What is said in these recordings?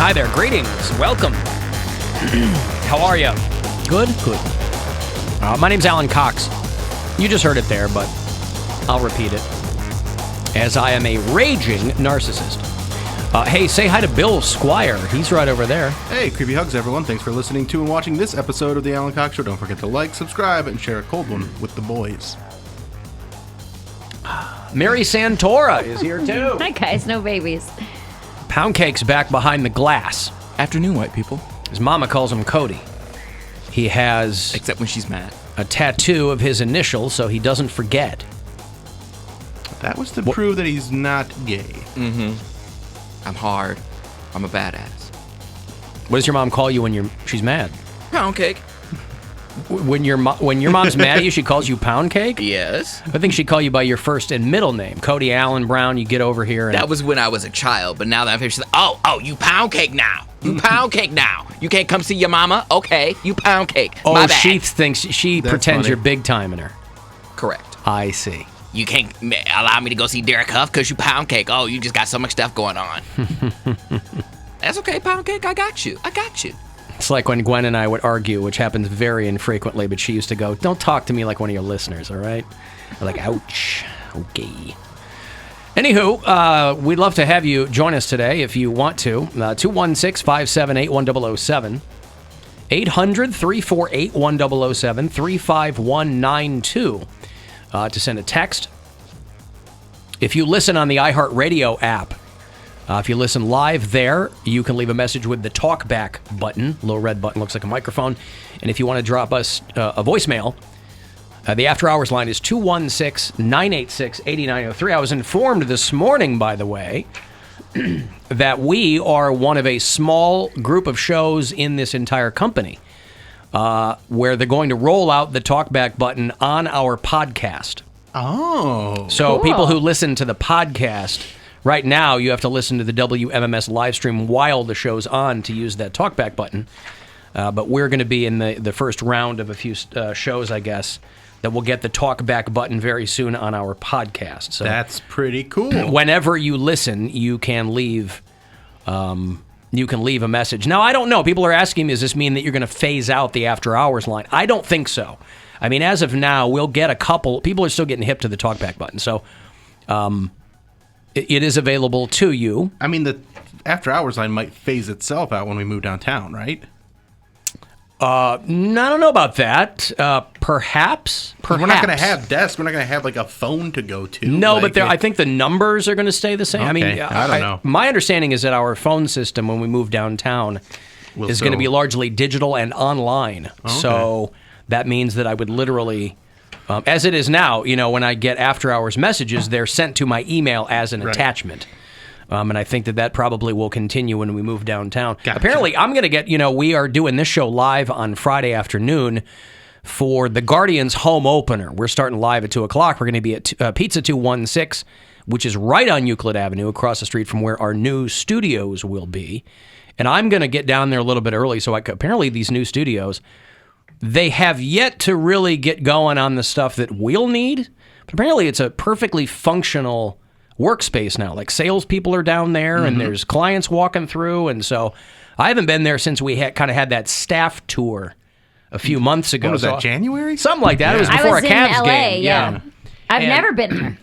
Hi there. Greetings. Welcome. How are you? Good? Good. My name's Alan Cox. You just heard it there, but I'll repeat it, as I am a raging narcissist. Hey, say hi to Bill Squire. He's right over there. Hey, creepy hugs, everyone. Thanks for listening to and watching this episode of the Alan Cox Show. Don't forget to like, subscribe, and share a cold one with the boys. Mary Santora is here, too. Hi, guys. No babies. Poundcake's back behind the glass. Afternoon, white people. His mama calls him Cody. He has... Except when she's mad. A tattoo of his initials so he doesn't forget. That was to prove that he's not gay. Mm-hmm. I'm hard. I'm a badass. What does your mom call you when she's mad? Poundcake. When your mom's mad at you, she calls you Poundcake? Yes. I think she'd call you by your first and middle name. Cody Allen Brown, you get over here. And that was when I was a child, but now that I'm here, she's like, oh, you Poundcake now. You Poundcake now. You can't come see your mama? Okay, you Poundcake. Oh, My bad. she thinks, she That's pretends funny. you're big timing her. Correct. I see. You can't allow me to go see Derek Huff because you Poundcake. Oh, you just got so much stuff going on. That's okay, Poundcake. I got you. It's like when Gwen and I would argue, which happens very infrequently, but she used to go, don't talk to me like one of your listeners, all right? I'm like, ouch. Okay. Anywho, we'd love to have you join us today if you want to. 216-578-1007. 800-348-1007. 35192 to send a text. If you listen on the iHeartRadio app, if you listen live there, you can leave a message with the talkback button. Little red button, looks like a microphone. And if you want to drop us a voicemail, the after hours line is 216-986-8903. I was informed this morning, by the way, that we are one of a small group of shows in this entire company where they're going to roll out the talkback button on our podcast. Oh. So cool. People who listen to the podcast, right now you have to listen to the WMMS live stream while the show's on to use that talkback button. But we're going to be in the first round of a few shows, I guess, that will get the talkback button very soon on our podcast. So that's pretty cool. Whenever you listen, you can leave a message. Now, I don't know. People are asking me, does this mean that you're going to phase out the after hours line? I don't think so. I mean, as of now, we'll get a couple. People are still getting hip to the talkback button. So it is available to you. I mean, the after hours line might phase itself out when we move downtown, right? I don't know about that. Perhaps. We're not going to have desks. We're not going to have like a phone to go to. No, like, but I think the numbers are going to stay the same. Okay, I mean, I don't know. My understanding is that our phone system, when we move downtown, is going to be largely digital and online. Okay. So that means that I would literally, as it is now, when I get after hours messages, they're sent to my email as an attachment. And I think that probably will continue when we move downtown. Gotcha. Apparently, I'm going to get, we are doing this show live on Friday afternoon for the Guardians home opener. We're starting live at 2 o'clock. We're going to be at Pizza 216, which is right on Euclid Avenue, across the street from where our new studios will be. And I'm going to get down there a little bit early. So apparently these new studios, they have yet to really get going on the stuff that we'll need. But apparently it's a perfectly functional workspace now. Like salespeople are down there, and there's clients walking through, and so I haven't been there since we kind of had that staff tour a few months ago. What was that, January? Something like that. Yeah. It was before I was a Cavs in LA, game. yeah. I've never been there.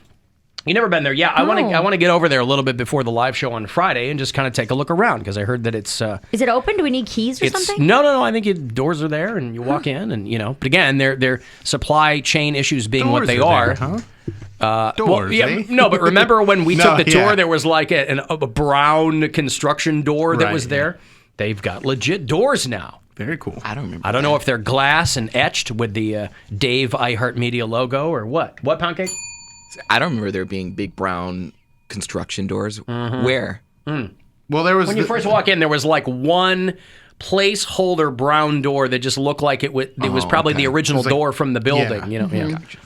You never been there? Yeah, I want to get over there a little bit before the live show on Friday and just kind of take a look around because I heard that it's. Is it open? Do we need keys or something? No. I think doors are there and you walk in and But again, their supply chain issues being Doors what they are are. there, huh? Doors, eh? No, but remember when we took the tour, yeah. there was like a brown construction door that was there. They've got legit doors now. Very cool. I don't remember. I don't know if they're glass and etched with the Dave iHeartMedia logo or what. What, Poundcake? I don't remember there being big brown construction doors. Where? Well, there was When you first walk in, there was like one placeholder brown door that just looked like it was probably the original door from the building. Yeah. Gotcha.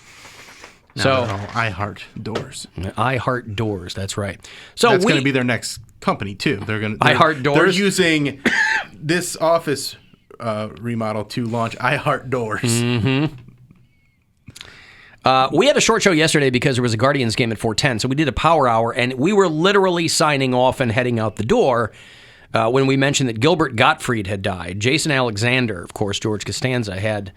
So I heart doors. I Heart Doors. That's right. So That's going to be their next company too. They're I Heart Doors? They're using this office remodel to launch I Heart Doors. Mm-hmm. We had a short show yesterday because there was a Guardians game at 4:10, so we did a power hour, and we were literally signing off and heading out the door when we mentioned that Gilbert Gottfried had died. Jason Alexander, of course, George Costanza had,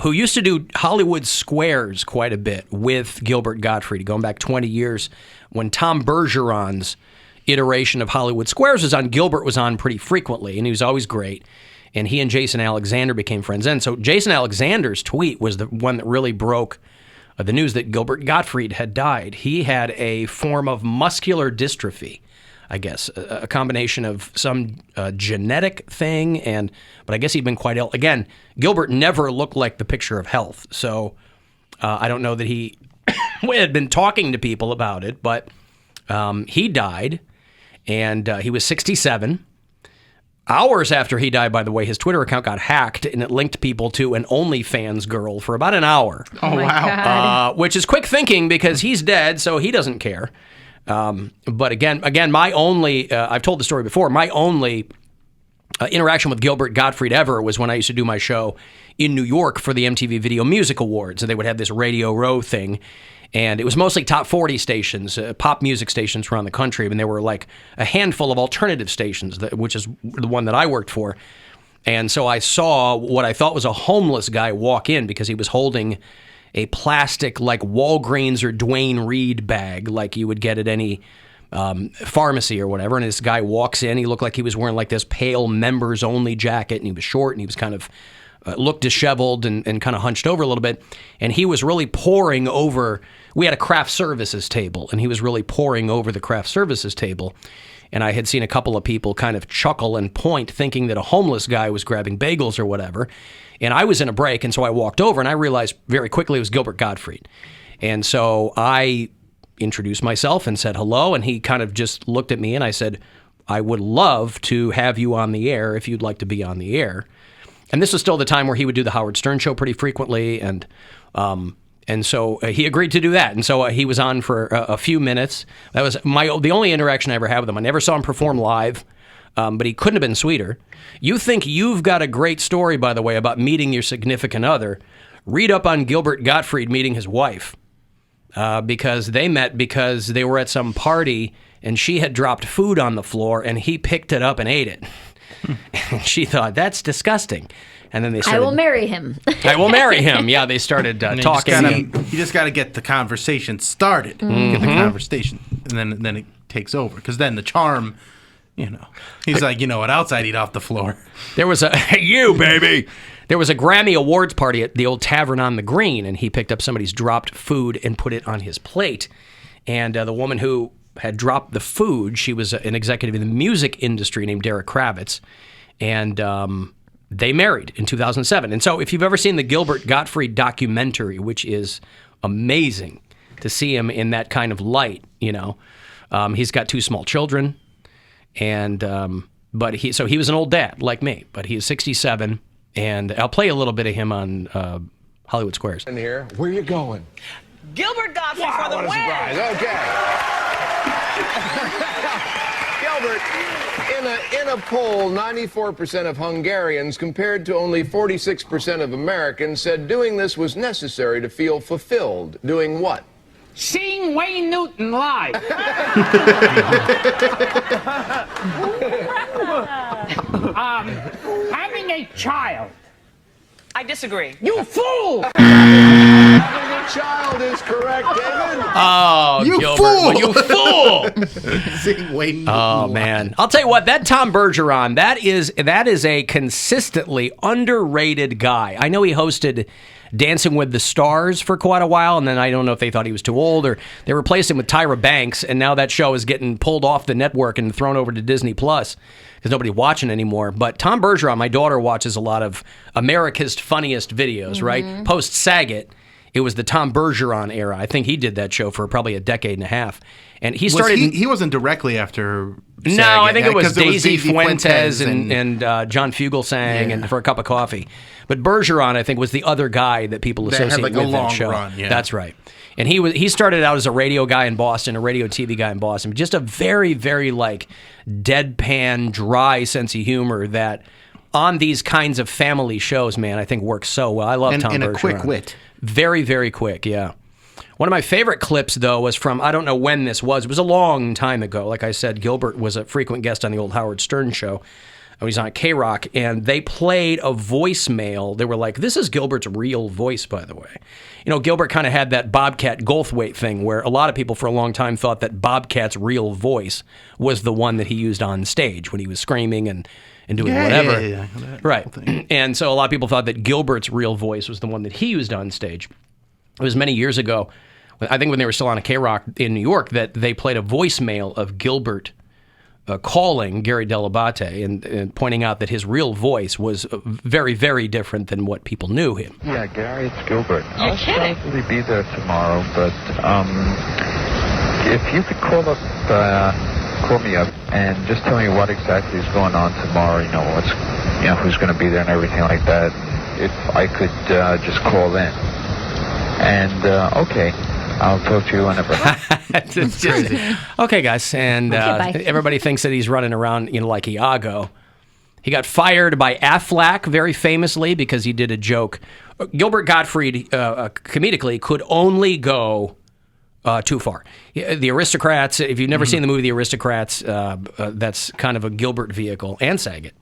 who used to do Hollywood Squares quite a bit with Gilbert Gottfried, going back 20 years when Tom Bergeron's iteration of Hollywood Squares was on. Gilbert was on pretty frequently, and he was always great. And he and Jason Alexander became friends then. So Jason Alexander's tweet was the one that really broke the news that Gilbert Gottfried had died. He had a form of muscular dystrophy, I guess, a combination of some genetic thing, but I guess he'd been quite ill. Again, Gilbert never looked like the picture of health, so I don't know that he had been talking to people about it, but he died, and he was 67. Hours after he died, by the way, his Twitter account got hacked, and it linked people to an OnlyFans girl for about an hour. Oh, wow. Which is quick thinking because he's dead, so he doesn't care. But again, my only, I've told the story before, my only interaction with Gilbert Gottfried ever was when I used to do my show in New York for the MTV Video Music Awards. And they would have this Radio Row thing. And it was mostly top 40 stations, pop music stations around the country. And there were like a handful of alternative stations, which is the one that I worked for. And so I saw what I thought was a homeless guy walk in because he was holding a plastic like Walgreens or Duane Reade bag like you would get at any pharmacy or whatever. And this guy walks in. He looked like he was wearing like this pale members only jacket, and he was short, and he was kind of looked disheveled and kind of hunched over a little bit. And he was really pouring over. We had a craft services table, and he was really pouring over the craft services table. And I had seen a couple of people kind of chuckle and point, thinking that a homeless guy was grabbing bagels or whatever. And I was in a break, and so I walked over, and I realized very quickly it was Gilbert Gottfried. And so I introduced myself and said hello, and he kind of just looked at me, and I said, I would love to have you on the air if you'd like to be on the air. And this was still the time where he would do the Howard Stern show pretty frequently, and so he agreed to do that. And so he was on for a few minutes. That was the only interaction I ever had with him. I never saw him perform live, but he couldn't have been sweeter. You think you've got a great story, by the way, about meeting your significant other. Read up on Gilbert Gottfried meeting his wife, because they met because they were at some party, and she had dropped food on the floor, and he picked it up and ate it. And she thought, that's disgusting. And then they started, I will marry him. I will marry him. Yeah, they started talking. You just got to get the conversation started. Get the conversation, and then it takes over. Because then the charm, he's like, you know what else I'd eat off the floor? There was you, baby. There was a Grammy Awards party at the old Tavern on the Green, and he picked up somebody's dropped food and put it on his plate. And the woman who had dropped the food, she was an executive in the music industry named Derek Kravitz, and they married in 2007. And so if you've ever seen the Gilbert Gottfried documentary, which is amazing to see him in that kind of light, he's got 2 small children, and but he was an old dad like me, but he's 67, and I'll play a little bit of him on Hollywood Squares. In here, where you going? Gilbert Gottfried for the What a win. surprise! Okay. Gilbert, in a poll, 94% of Hungarians, compared to only 46% of Americans, said doing this was necessary to feel fulfilled. Doing what? Seeing Wayne Newton live. Having a child. I disagree. You fool! Having a child is correct, David. Oh, You Gilbert, fool! you fool! Sing Wayne Oh Newton man, I'll tell you what, that Tom Bergeron, that is a consistently underrated guy. I know he hosted Dancing with the Stars for quite a while, and then I don't know if they thought he was too old, or they replaced him with Tyra Banks, and now that show is getting pulled off the network and thrown over to Disney Plus because nobody's watching anymore. But Tom Bergeron, my daughter watches a lot of America's Funniest Videos, right? Post Saget, it was the Tom Bergeron era. I think he did that show for probably a decade and a half. And he started. He wasn't directly after Saget. No, I think it was 'cause Daisy Fuentes and and John Fugelsang and for a cup of coffee. But Bergeron, I think, was the other guy that people That had, associate like, a with long that show. run, yeah. That's right. And he started out as a radio guy in Boston, a radio TV guy in Boston. Just a very, very like deadpan, dry sense of humor that on these kinds of family shows, man, I think works so well. I love Tom Bergeron. And a quick wit. Very, very quick, yeah. One of my favorite clips, though, was from, I don't know when this was. It was a long time ago. Like I said, Gilbert was a frequent guest on the old Howard Stern show. He was on K-Rock, and they played a voicemail. They were like, this is Gilbert's real voice, by the way. You know, Gilbert kind of had that Bobcat Goldthwait thing where a lot of people for a long time thought that Bobcat's real voice was the one that he used on stage when he was screaming and doing whatever. Yeah. Right. And so a lot of people thought that Gilbert's real voice was the one that he used on stage. It was many years ago, I think when they were still on a K-Rock in New York, that they played a voicemail of Gilbert calling Gary Delabate and pointing out that his real voice was very, very different than what people knew him. Yeah, Gary, it's Gilbert. You're kidding. I'll probably be there tomorrow, but if you could call me up and just tell me what exactly is going on tomorrow, who's going to be there and everything like that, if I could just call in. And, okay. I'll talk to you whenever. It's crazy. Okay, guys, and bye. everybody thinks that he's running around, like Iago. He got fired by Aflac very famously because he did a joke. Gilbert Gottfried, comedically, could only go too far. The Aristocrats, if you've never seen the movie The Aristocrats, that's kind of a Gilbert vehicle, and Saget.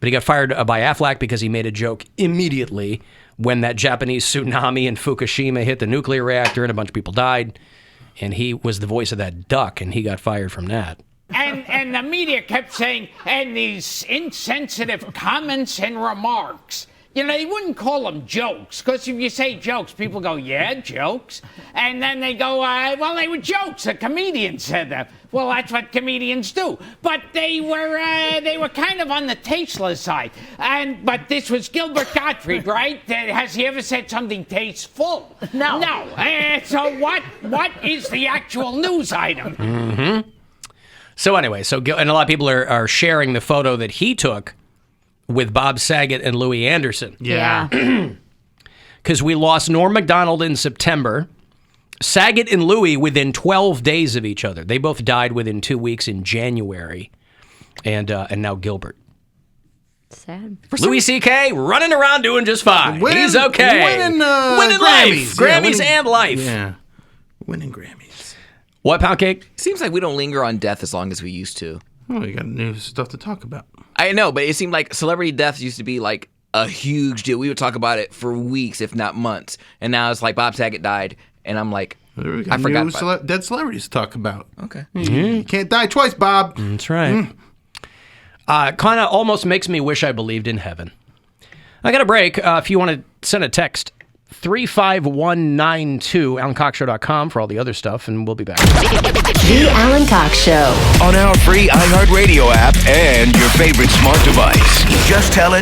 But he got fired by Aflac because he made a joke immediately when that Japanese tsunami in Fukushima hit the nuclear reactor and a bunch of people died. And he was the voice of that duck, and he got fired from that. And the media kept saying, and these insensitive comments and remarks. They wouldn't call them jokes, because if you say jokes, people go, yeah, jokes. And then they go, well, they were jokes. A comedian said that. Well, that's what comedians do. But they were kind of on the tasteless side. But this was Gilbert Gottfried, right? Has he ever said something tasteful? No. No. So what is the actual news item? Mm-hmm. So anyway, and a lot of people are sharing the photo that he took with Bob Saget and Louis Anderson. Yeah. Because we lost Norm Macdonald in September. Saget and Louis within 12 days of each other. They both died within 2 weeks in January. And now Gilbert. Sad. Louis C.K. running around doing just fine. He's okay. Winning life. Grammys. Grammys and life. Yeah. Winning Grammys. What, Poundcake? Seems like we don't linger on death as long as we used to. Oh, we got new stuff to talk about. I know, but it seemed like celebrity deaths used to be like a huge deal. We would talk about it for weeks, if not months. And now it's like Bob Saget died, and I'm like, I forgot about dead celebrities to talk about. Okay. You can't die twice, Bob. That's right. Kind of almost makes me wish I believed in heaven. I got a break. If you want to send a text, 35192, AlanCoxShow.com for all the other stuff, and we'll be back. The Alan Cox Show. On our free iHeartRadio app and your favorite smart device. Just tell it